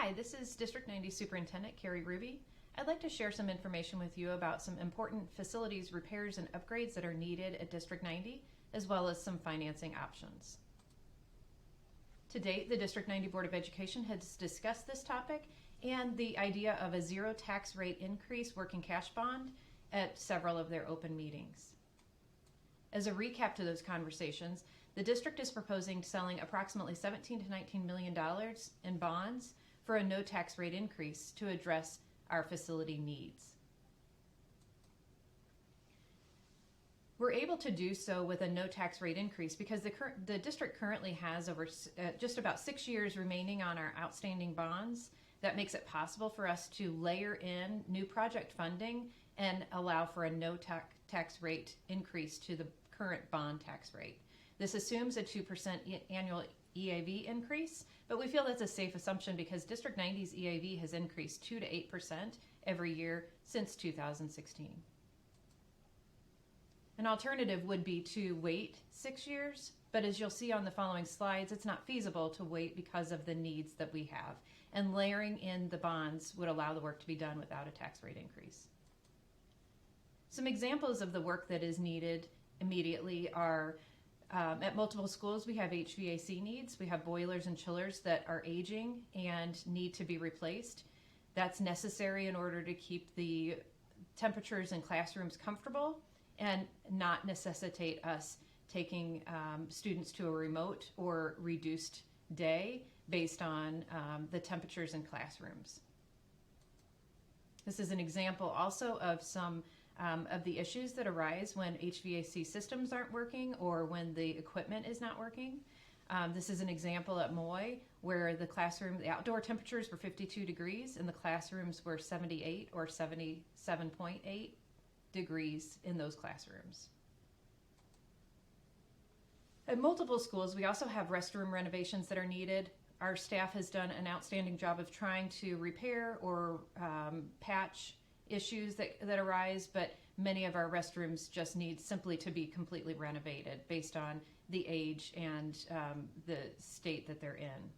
Hi, this is District 90 Superintendent Carrie Ruby. I'd like to share some information with you about some important facilities repairs and upgrades that are needed at District 90, as well as some financing options. To date, the District 90 Board of Education has discussed this topic and the idea of a zero tax rate increase working cash bond at several of their open meetings. As a recap to those conversations, the district is proposing selling approximately $17 to $19 million in bonds for a no tax rate increase to address our facility needs. We're able to do so with a no tax rate increase because the district currently has over just about 6 years remaining on our outstanding bonds. That makes it possible for us to layer in new project funding and allow for a no tax rate increase to the current bond tax rate. This assumes a 2% annual EAV increase, but we feel that's a safe assumption because District 90's EAV has increased 2 to 8% every year since 2016. An alternative would be to wait 6 years, but as you'll see on the following slides, it's not feasible to wait because of the needs that we have, and layering in the bonds would allow the work to be done without a tax rate increase. Some examples of the work that is needed immediately are at multiple schools we have HVAC needs. We have boilers and chillers that are aging and need to be replaced. That's necessary in order to keep the temperatures in classrooms comfortable and not necessitate us taking students to a remote or reduced day based on the temperatures in classrooms. This is an example also of some of the issues that arise when HVAC systems aren't working or when the equipment is not working. This is an example at Moy where the outdoor temperatures were 52 degrees and the classrooms were 78 or 77.8 degrees in those classrooms. At multiple schools, we also have restroom renovations that are needed. Our staff has done an outstanding job of trying to repair or patch issues that arise, but many of our restrooms just need simply to be completely renovated based on the age and the state that they're in.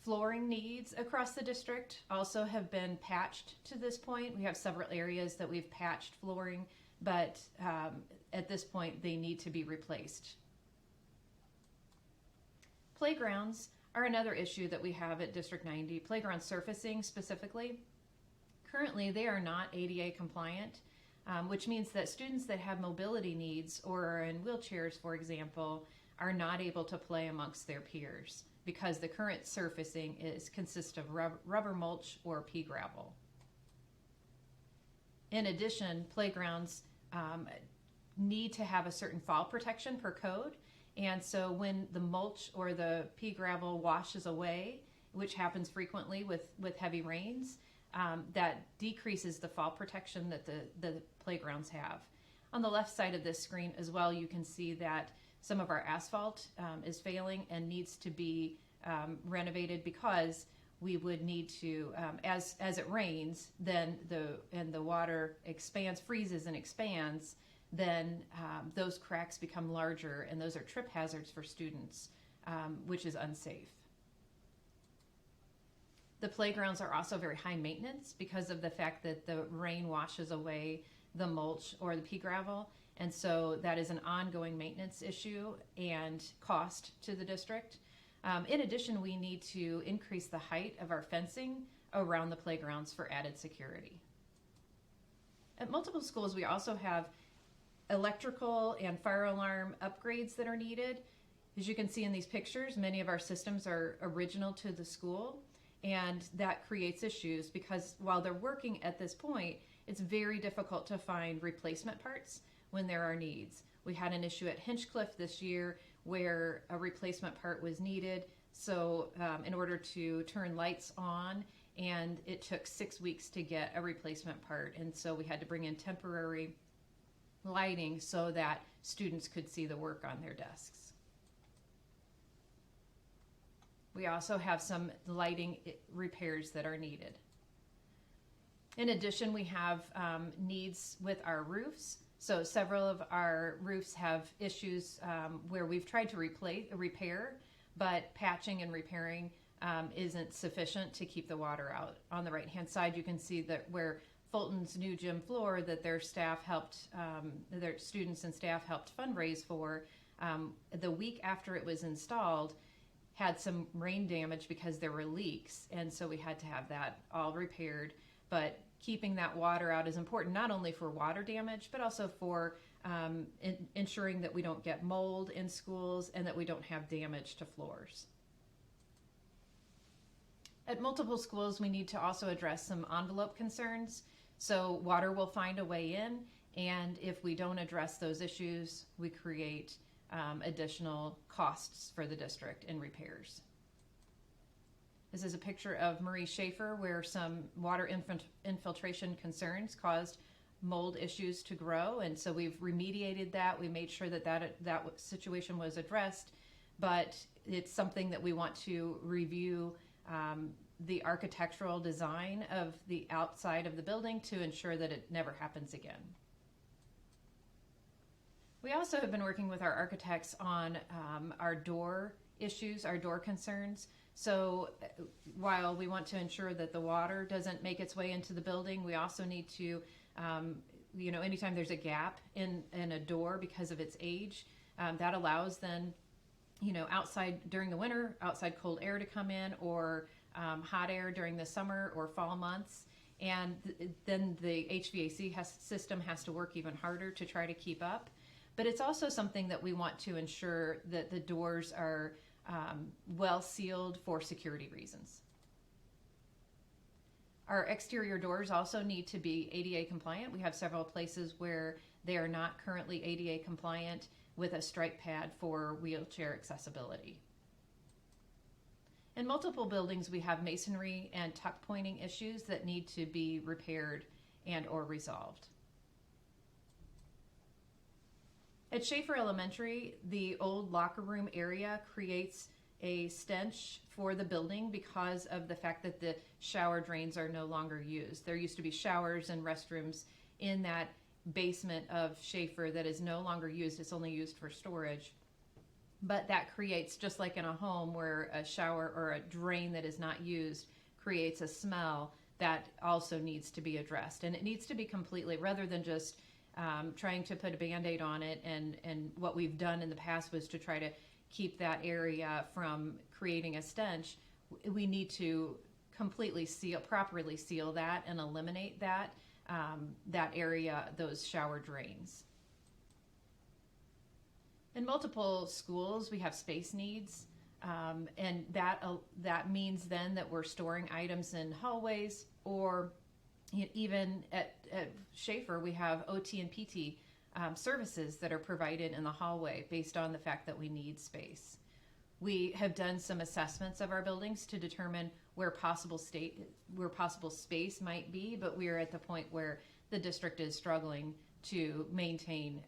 Flooring needs across the district also have been patched to this point. We have several areas that we've patched flooring, but at this point they need to be replaced. Playgrounds are another issue that we have at District 90. Playground surfacing specifically. Currently, they are not ADA compliant, which means that students that have mobility needs or are in wheelchairs, for example, are not able to play amongst their peers because the current surfacing consists of rubber mulch or pea gravel. In addition, playgrounds need to have a certain fall protection per code. And so when the mulch or the pea gravel washes away, which happens frequently with heavy rains, that decreases the fall protection that the playgrounds have. On the left side of this screen as well, you can see that some of our asphalt is failing and needs to be renovated because we would need to, as it rains, then the water freezes and expands, then those cracks become larger, and those are trip hazards for students, which is unsafe. The playgrounds are also very high maintenance because of the fact that the rain washes away the mulch or the pea gravel, and so that is an ongoing maintenance issue and cost to the district. In addition, we need to increase the height of our fencing around the playgrounds for added security. At multiple schools, we also have electrical and fire alarm upgrades that are needed. As you can see in these pictures, many of our systems are original to the school, and that creates issues because while they're working at this point, it's very difficult to find replacement parts when there are needs. We had an issue at Hinchcliffe this year where a replacement part was needed, so in order to turn lights on, and it took 6 weeks to get a replacement part, and so we had to bring in temporary lighting so that students could see the work on their desks. We also have some lighting repairs that are needed. In addition, we have needs with our roofs. So several of our roofs have issues where we've tried to repair but patching and repairing isn't sufficient to keep the water out. On the right-hand side, you can see that where Fulton's new gym floor that their staff helped, their students and staff helped fundraise for, the week after it was installed, had some rain damage because there were leaks, and so we had to have that all repaired. But keeping that water out is important not only for water damage, but also for ensuring that we don't get mold in schools and that we don't have damage to floors. At multiple schools, we need to also address some envelope concerns. So water will find a way in, and if we don't address those issues, we create additional costs for the district in repairs. This is a picture of Marie Schaefer where some water infiltration concerns caused mold issues to grow, and so we've remediated that. We made sure that situation was addressed, but it's something that we want to review the architectural design of the outside of the building to ensure that it never happens again. We also have been working with our architects on our door issues, our door concerns. So while we want to ensure that the water doesn't make its way into the building, we also need to, anytime there's a gap in a door because of its age, that allows then, outside during the winter, outside cold air to come in, or hot air during the summer or fall months. And then the HVAC system has to work even harder to try to keep up. But it's also something that we want to ensure that the doors are well sealed for security reasons. Our exterior doors also need to be ADA compliant. We have several places where they are not currently ADA compliant with a strike pad for wheelchair accessibility. In multiple buildings, we have masonry and tuck pointing issues that need to be repaired and or resolved. At Schaefer Elementary, the old locker room area creates a stench for the building because of the fact that the shower drains are no longer used. There used to be showers and restrooms in that basement of Schaefer that is no longer used. It's only used for storage. But that creates, just like in a home where a shower or a drain that is not used creates a smell, that also needs to be addressed. And it needs to be completely, rather than just trying to put a Band-Aid on it, and what we've done in the past was to try to keep that area from creating a stench. We need to completely properly seal that and eliminate that area, those shower drains. In multiple schools, we have space needs, and that means then that we're storing items in hallways, or even at Schaefer, we have OT and PT services that are provided in the hallway based on the fact that we need space. We have done some assessments of our buildings to determine where possible space might be, but we are at the point where the district is struggling to maintain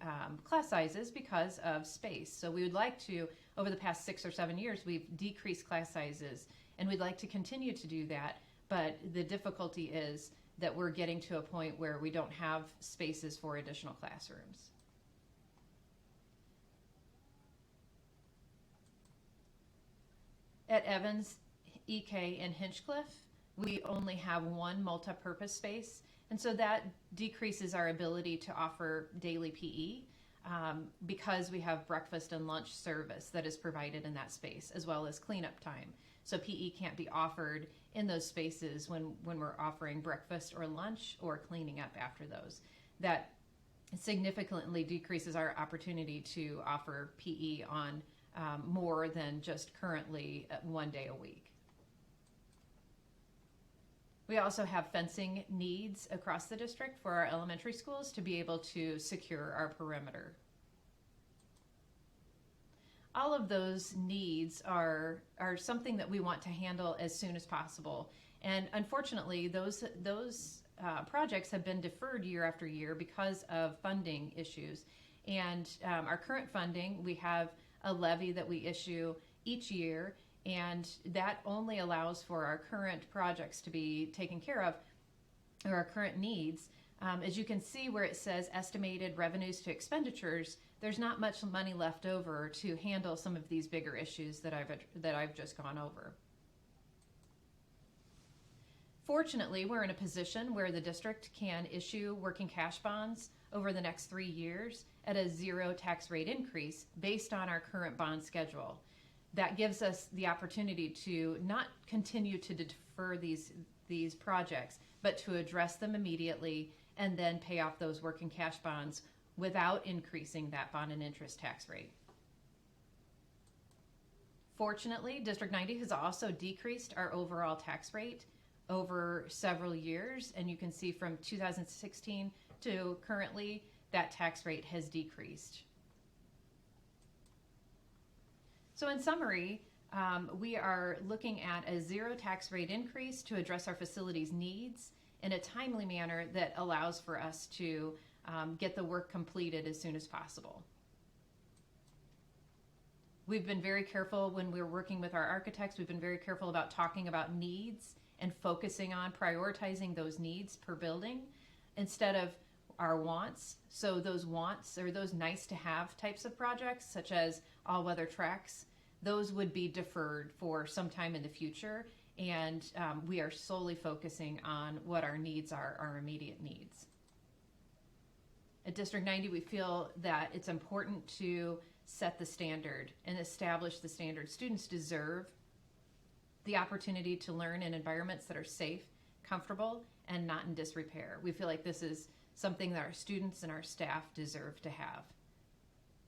class sizes because of space. So we would like to, over the past 6 or 7 years, we've decreased class sizes, and we'd like to continue to do that, but the difficulty is that we're getting to a point where we don't have spaces for additional classrooms. At Evans, EK, and Hinchcliffe, we only have one multi-purpose space, and so that decreases our ability to offer daily PE because we have breakfast and lunch service that is provided in that space, as well as cleanup time. So PE can't be offered in those spaces when we're offering breakfast or lunch or cleaning up after those. That significantly decreases our opportunity to offer PE on more than just currently 1 day a week. We also have fencing needs across the district for our elementary schools to be able to secure our perimeter. All of those needs are something that we want to handle as soon as possible. And unfortunately, those projects have been deferred year after year because of funding issues. And our current funding, we have a levy that we issue each year, and that only allows for our current projects to be taken care of, or our current needs. As you can see where it says estimated revenues to expenditures, there's not much money left over to handle some of these bigger issues that I've just gone over. Fortunately, we're in a position where the district can issue working cash bonds over the next 3 years at a 0 tax rate increase based on our current bond schedule. That gives us the opportunity to not continue to defer these projects, but to address them immediately and then pay off those working cash bonds without increasing that bond and interest tax rate. Fortunately, District 90 has also decreased our overall tax rate over several years, and you can see from 2016 to currently that tax rate has decreased. So in summary, we are looking at a 0 tax rate increase to address our facilities needs in a timely manner that allows for us to get the work completed as soon as possible. We've been very careful when we're working with our architects. We've been very careful about talking about needs and focusing on prioritizing those needs per building instead of our wants. So those wants or those nice to have types of projects, such as all-weather tracks, those would be deferred for some time in the future. And we are solely focusing on what our needs are, our immediate needs. At District 90, we feel that it's important to set the standard and establish the standard. Students deserve the opportunity to learn in environments that are safe, comfortable, and not in disrepair. We feel like this is something that our students and our staff deserve to have.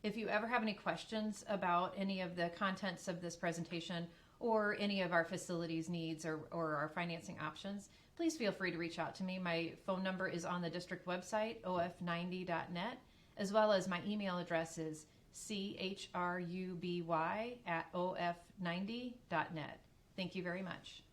If you ever have any questions about any of the contents of this presentation or any of our facilities needs or our financing options, please feel free to reach out to me. My phone number is on the district website, of90.net, as well as my email address is chruby@of90.net. Thank you very much.